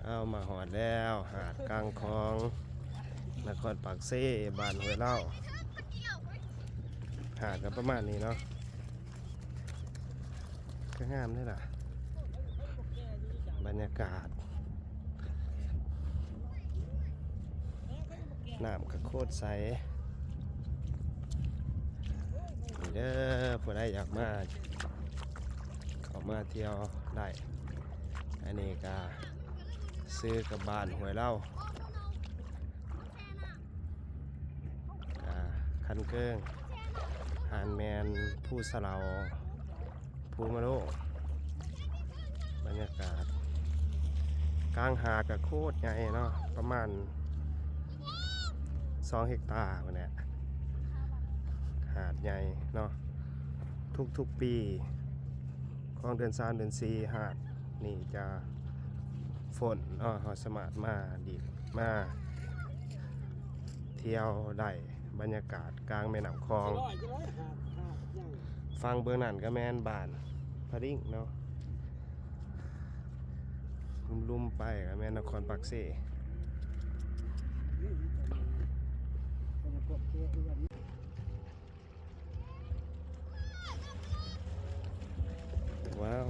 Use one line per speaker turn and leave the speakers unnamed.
เอามาหอดแล้วหาดกลางคลองนครปากเซ่บ้านห้วยเล่าหาดกันประมาณนี้เนาะก็งามนี่แหละบรรยากาศน้ำก็โคตรใสนี่เด้อผู้ใดอยากมาเข้ามาเที่ยวได้อันนี้ก็ซื้อกับบ้านห้วยเล่าคันเกิ้งหานแมนผู้สลาวผู้มะโลบรรยากาศกลางหาดกับโคตรใหญ่เนาะประมาณ2 เฮกตาร์วันนี้หาดใหญ่เนาะทุกปีของเดือน3 เดือน 4หาดนี่จะฝนเนาะเราสามารถมาดีมาเที่ยวได้บรรยากาศกลางแม่น้ำคลองฟังเบอร์นั่นก็แม่นบ้านพะดิ้งเนาะลุ่มๆไปก็แม่นนครปากเซ่ว้าว